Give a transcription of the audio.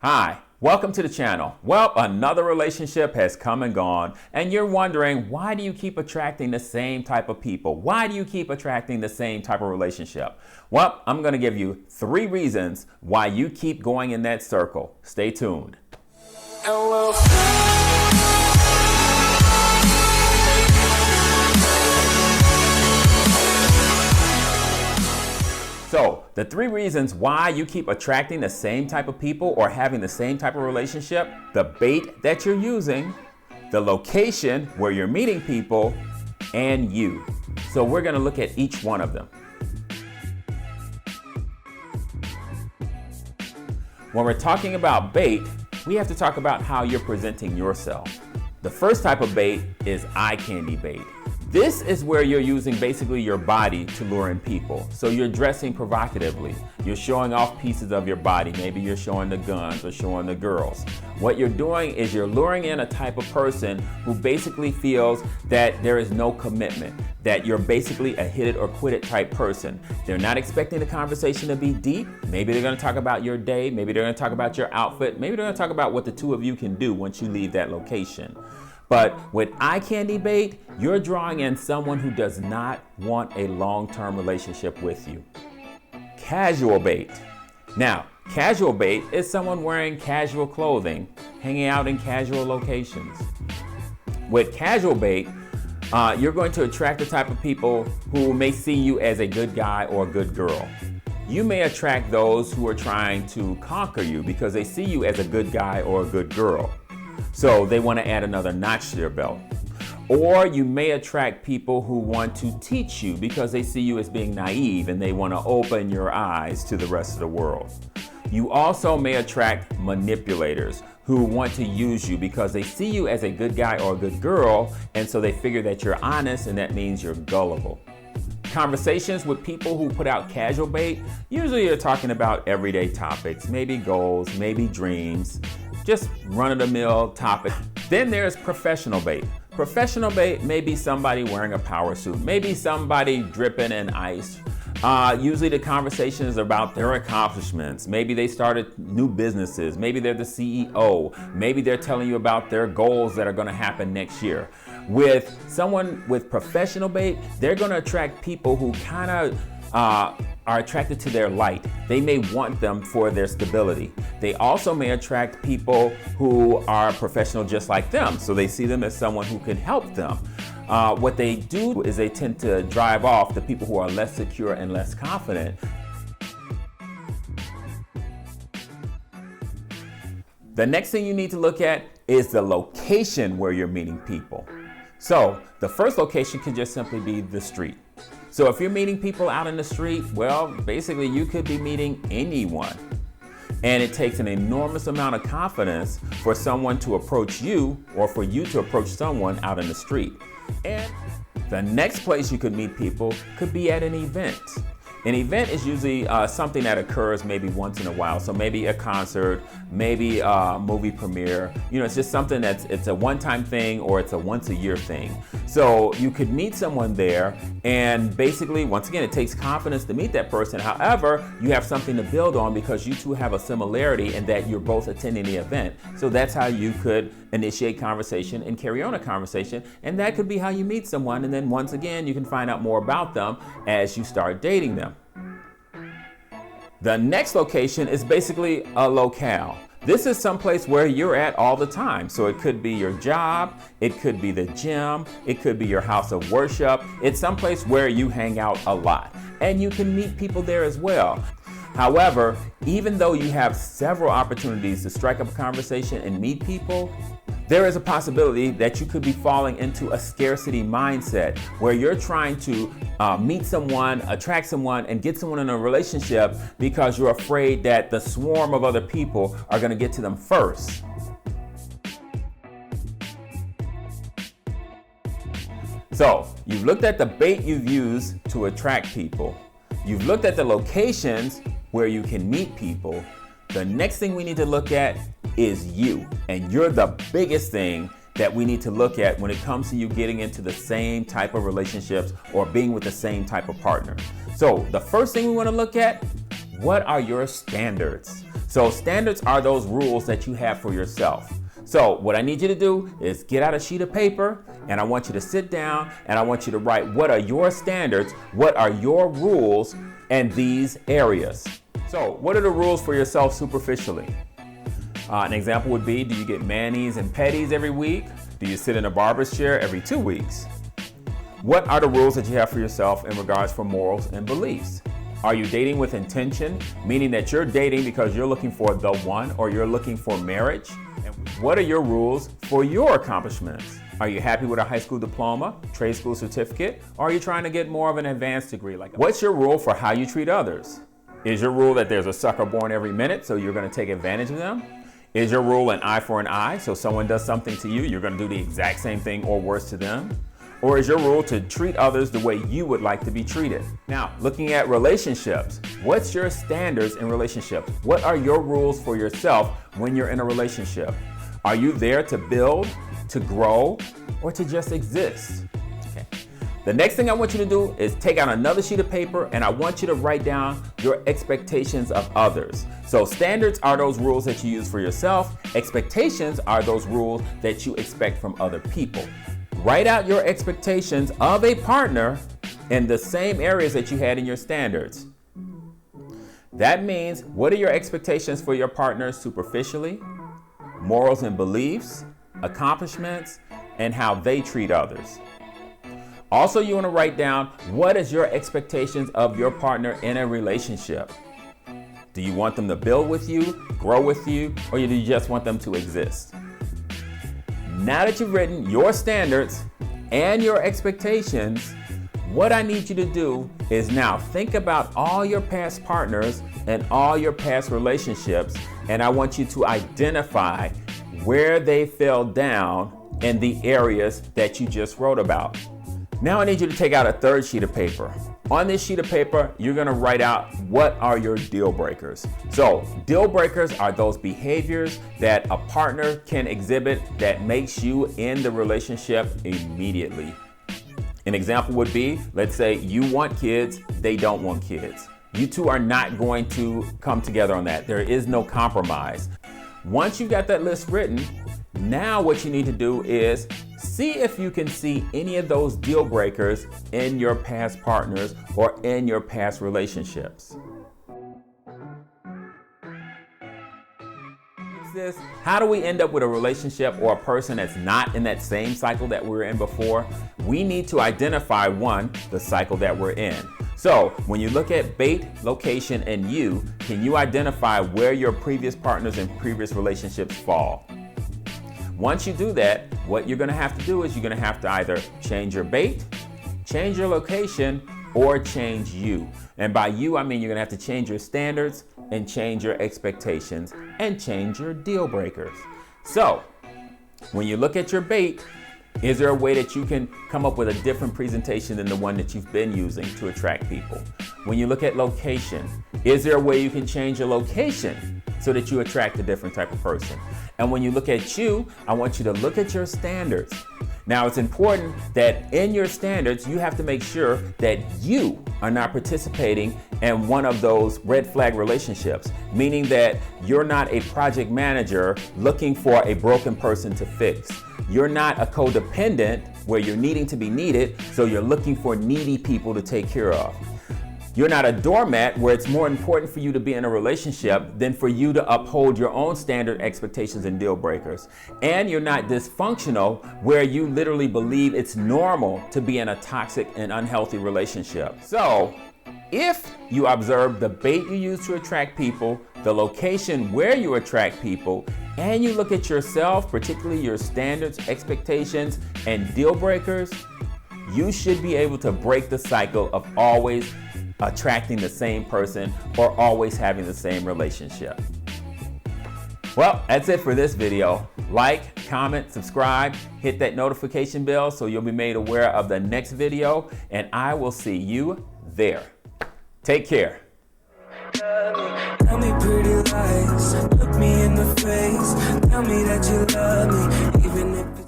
Hi, welcome to the channel. Well, another relationship has come and gone, and you're wondering, why do you keep attracting the same type of people? Why do you keep attracting the same type of relationship? Well, I'm going to give you 3 reasons why you keep going in that circle. Stay tuned. So, the 3 reasons why you keep attracting the same type of people or having the same type of relationship: the bait that you're using, the location where you're meeting people, and you. So we're going to look at each one of them. When we're talking about bait, we have to talk about how you're presenting yourself. The first type of bait is eye candy bait. This is where you're using basically your body to lure in people. So you're dressing provocatively. You're showing off pieces of your body. Maybe you're showing the guns or showing the girls. What you're doing is you're luring in a type of person who basically feels that there is no commitment, that you're basically a hit it or quit it type person. They're not expecting the conversation to be deep. Maybe they're going to talk about your day. Maybe they're going to talk about your outfit. Maybe they're going to talk about what the two of you can do once you leave that location. But with eye candy bait, you're drawing in someone who does not want a long-term relationship with you. Casual bait. Now, casual bait is someone wearing casual clothing, hanging out in casual locations. With casual bait, you're going to attract the type of people who may see you as a good guy or a good girl. You may attract those who are trying to conquer you because they see you as a good guy or a good girl. So they want to add another notch to their belt. Or you may attract people who want to teach you because they see you as being naive and they want to open your eyes to the rest of the world. You also may attract manipulators who want to use you because they see you as a good guy or a good girl, and so they figure that you're honest, and that means you're gullible. Conversations with people who put out casual bait, usually you're talking about everyday topics, maybe goals, maybe dreams, just run-of-the-mill topic. Then there's professional bait. Professional bait may be somebody wearing a power suit, maybe somebody dripping in ice. Usually the conversation is about their accomplishments. Maybe they started new businesses. Maybe they're the CEO. Maybe they're telling you about their goals that are going to happen next year. With someone with professional bait, they're going to attract people who kind of are attracted to their light. They may want them for their stability. They also may attract people who are professional just like them, so they see them as someone who can help them. What they do is they tend to drive off the people who are less secure and less confident. The next thing you need to look at is the location where you're meeting people. So the first location can just simply be the street. So if you're meeting people out in the street, well, basically you could be meeting anyone. And it takes an enormous amount of confidence for someone to approach you or for you to approach someone out in the street. And the next place you could meet people could be at an event. An event is usually something that occurs maybe once in a while. So maybe a concert, maybe a movie premiere. You know, it's just something it's a one-time thing or it's a once-a-year thing. So you could meet someone there, and basically, once again, it takes confidence to meet that person. However, you have something to build on because you two have a similarity in that you're both attending the event. So that's how you could initiate conversation and carry on a conversation, and that could be how you meet someone. And then once again, you can find out more about them as you start dating them. The next location is basically a locale. This is someplace where you're at all the time. So it could be your job, it could be the gym, it could be your house of worship. It's someplace where you hang out a lot, and you can meet people there as well. However, even though you have several opportunities to strike up a conversation and meet people, there is a possibility that you could be falling into a scarcity mindset where you're trying to meet someone, attract someone, and get someone in a relationship because you're afraid that the swarm of other people are going to get to them first. So, you've looked at the bait you've used to attract people. You've looked at the locations where you can meet people. The next thing we need to look at is you, and you're the biggest thing that we need to look at when it comes to you getting into the same type of relationships or being with the same type of partner. So the first thing we want to look at, what are your standards? So standards are those rules that you have for yourself. So what I need you to do is get out a sheet of paper, and I want you to sit down and I want you to write what are your standards, what are your rules in these areas. So what are the rules for yourself superficially? An example would be, do you get manis and pedis every week? Do you sit in a barber's chair every 2 weeks? What are the rules that you have for yourself in regards for morals and beliefs? Are you dating with intention, meaning that you're dating because you're looking for the one or you're looking for marriage? And what are your rules for your accomplishments? Are you happy with a high school diploma, trade school certificate, or are you trying to get more of an advanced degree? What's your rule for how you treat others? Is your rule that there's a sucker born every minute, so you're going to take advantage of them? Is your rule an eye for an eye, so someone does something to you, you're going to do the exact same thing or worse to them? Or is your rule to treat others the way you would like to be treated? Now, looking at relationships, what's your standards in relationships? What are your rules for yourself when you're in a relationship? Are you there to build, to grow, or to just exist? Okay. The next thing I want you to do is take out another sheet of paper, and I want you to write down your expectations of others. So standards are those rules that you use for yourself. Expectations are those rules that you expect from other people. Write out your expectations of a partner in the same areas that you had in your standards. That means, what are your expectations for your partner superficially, morals and beliefs, accomplishments, and how they treat others. Also, you want to write down, what is your expectations of your partner in a relationship? Do you want them to build with you, grow with you, or do you just want them to exist? Now that you've written your standards and your expectations, what I need you to do is now think about all your past partners and all your past relationships, and I want you to identify where they fell down in the areas that you just wrote about. Now I need you to take out a third sheet of paper. On this sheet of paper, you're going to write out what are your deal breakers. So deal breakers are those behaviors that a partner can exhibit that makes you in the relationship immediately. An example would be, let's say you want kids, they don't want kids. You two are not going to come together on that. There is no compromise. Once you've got that list written, now what you need to do is see if you can see any of those deal breakers in your past partners or in your past relationships. How do we end up with a relationship or a person that's not in that same cycle that we were in before? We need to identify, one, the cycle that we're in. So when you look at bait, location, and you, can you identify where your previous partners and previous relationships fall? Once you do that, what you're going to have to do is you're going to have to either change your bait, change your location, or change you. And by you, I mean you're going to have to change your standards and change your expectations and change your deal breakers. So when you look at your bait, is there a way that you can come up with a different presentation than the one that you've been using to attract people? When you look at location, is there a way you can change your location so that you attract a different type of person? And when you look at you, I want you to look at your standards. Now, it's important that in your standards, you have to make sure that you are not participating in one of those red flag relationships, meaning that you're not a project manager looking for a broken person to fix. You're not a codependent where you're needing to be needed, so you're looking for needy people to take care of. You're not a doormat where it's more important for you to be in a relationship than for you to uphold your own standard expectations and deal breakers. And you're not dysfunctional where you literally believe it's normal to be in a toxic and unhealthy relationship. So if you observe the bait you use to attract people, the location where you attract people, and you look at yourself, particularly your standards, expectations, and deal breakers, you should be able to break the cycle of always attracting the same person or always having the same relationship. Well, that's it for this video. Like, comment, subscribe, hit that notification bell so you'll be made aware of the next video, and I will see you there. Take care. Tell me pretty lies, look me in the face, tell me that you love me, even if it's